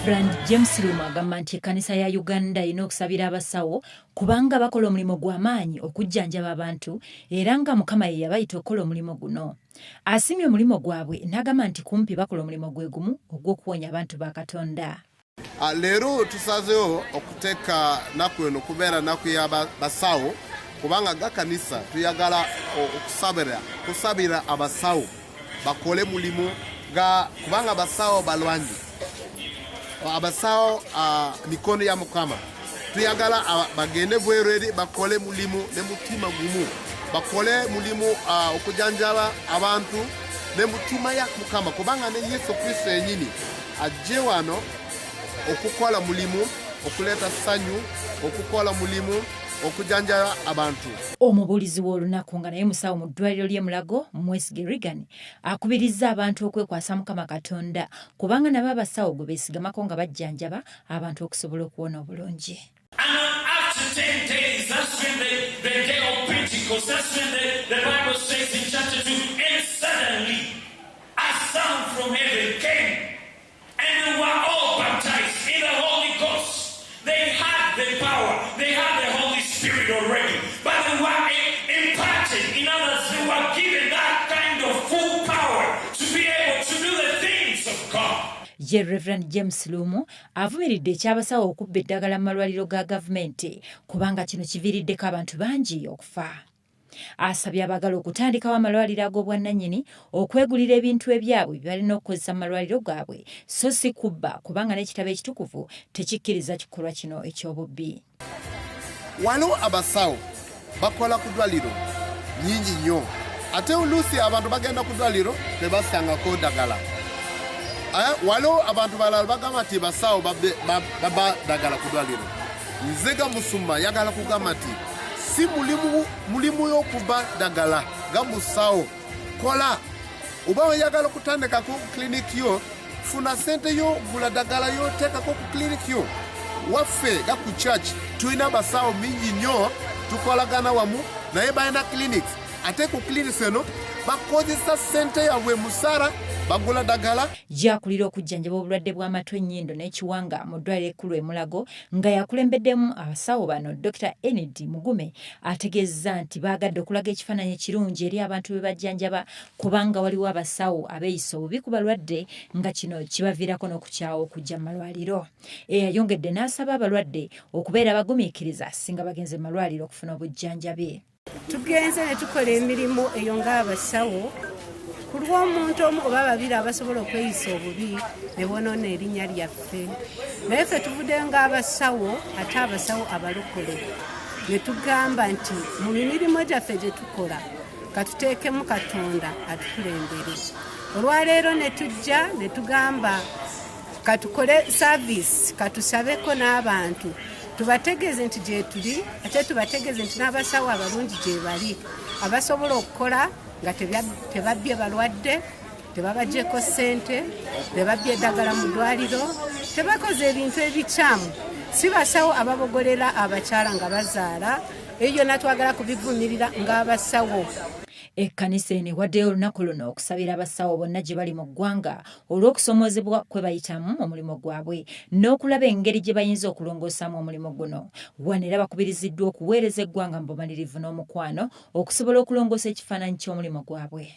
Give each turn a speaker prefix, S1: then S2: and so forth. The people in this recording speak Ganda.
S1: Rev.James Luwum agamba nti Kkanisa ya Uganda erina okusabira abasawo kubanga bakola omulimu gw'amaanyi okujjanjaba abantu era nga Mukama ye yabayita okukola omulimu guno. Asimye omulimu gwabwe n'agamba nti kumpi bakola omulimu gwe gumu ogw'okuwonya abantu ba Katonda.
S2: Leero tusazeewo okuteeka naku eno kubeera naku y'abasawo kubanga Kkanisa tuyagala okusabira abasawo bakole mulimu kubanga abasawo balwangi. Abasawo mikono ya Mukama tuyagala bagende bwerere bakole mulimu ne mutima gumu bakole mulimu okujanjaba abantu ne mutima ya Mukama kubanga ne Yesu Kristo yenyini ajje wano okukola mulimu okuleta sanyu okukola mulimu okujanjaba abantu.
S1: Omubuulizi w'olunaku nga naye musawo mu ddwaliro ly'e Mulago Mwesige Regan akubiriza abantu okwekwasa Mukama Katonda kubanga nabo abasawo gwe beesigamako nga bajjanjaba abantu okusobola okuwona obulungi.
S3: After 10 days, that's when the day of Pentecost, that's when the Bible says in chapter 2, and suddenly a sound from heaven came, and they were all baptized in the Holy Ghost. They had the power, they had the Holy Spirit already, but they were imparted. In others, they were given that kind of full power to be able to do the things of God.
S1: Ye Rev.James Luwum avumiridde ekyabasawo okubba eddagala mu malwaliro ga gavumenti kubanga kino kiviiriddeko abantu bangi okufa. Asabye abagala okutandikawo amalwaliro ag'obwannannyini okwegulira ebintu ebyabwe bye balina okukozesa mu malwaliro gaabwe so si kubba kubanga n'ekitabo ekitukuvu tekikkiriza kikolwa kino eky'obubbi.
S2: Waliwo abasawo bakola ku ddwaliro nnyingi nnyo ate oluusi abantu bagenda ku ddwaliro ne basangako ddagala. Waliwo abantu balala bagamba nti basawo baba ddagala ku ddwaliro. Nze ga Musuma yagala kugamba nti si mulimu y'okubba ddagala ga musawo kola oba oyagala okutandikako ku klinikiki yo funa sente yo gula ddagala yoteekako ku klinikiki yo. Waffe ga ku church tulina abasawo mingi nnyo tukolagana wamu naye balina clinics ate ku clinics eno bakozesa sente yabwe musara bagula ddagala.
S1: Yakulira okujjanjaba obulwadde bw'amatu ennyindo n'ekiwanga mu ddwaliro ekkulu e Mulago nga yakulembeddemu abasawo bano Dr. Enid Mugume ategeezza nti baagadde okulaga ekifaananyi ekirungi eri abantu be bajjanjaba kubanga waliwo abasawo abeeyisa obubi ku balwadde nga kino kibaviirako n'okukyawa okujja mu malwaliro. Yayongedde n'asaba abalwadde okubeera bagumiikiriza singa bagenze mu malwaliro okufuna obujjanjabi.
S4: Tugenze ne tukola emirimu eyo ng'abasawo ku lw'omuntu omu oba babiri abasobola okweyisa obubi ne bonoona erinnya lyaffe. Naye ffe tuvuddeyo ng'abasawo ate abasawo abalokole ne tugamba nti mu mirimu gyaffe gye tukola katuteekemu Katonda atukulembere. Olwaleero ne tujja ne tugamba katukole saavisi katusabeko n'abantu tubategeeze nti gye tuli ate tubategeeze nti n'abasawo abalungi gye bali abasobola okukola nga tebabbye balwadde tebabaggyeko ssente tebabbye eddagala mu ddwaliro tebakoze ebintu ebikyamu si basawo ababogolera abakyala nga bazaala ebyo natwagala kubivumirira ng'abasawo.
S1: Ekkanisa eno ewaddeyo olunaku luno okusabira abasawo bonna gye bali mu ggwanga olw'okusomoozebwa kwe bayitamu omulimu gwabwe n'okulaba engeri gye bayinza okulongoosaamu omulimu guno. Wano era bakubiriziddwa okuweereza eggwanga mu bumalirivu n'omukwano okusobola okulongoosa ekifaananyi ky'omulimu gwabwe.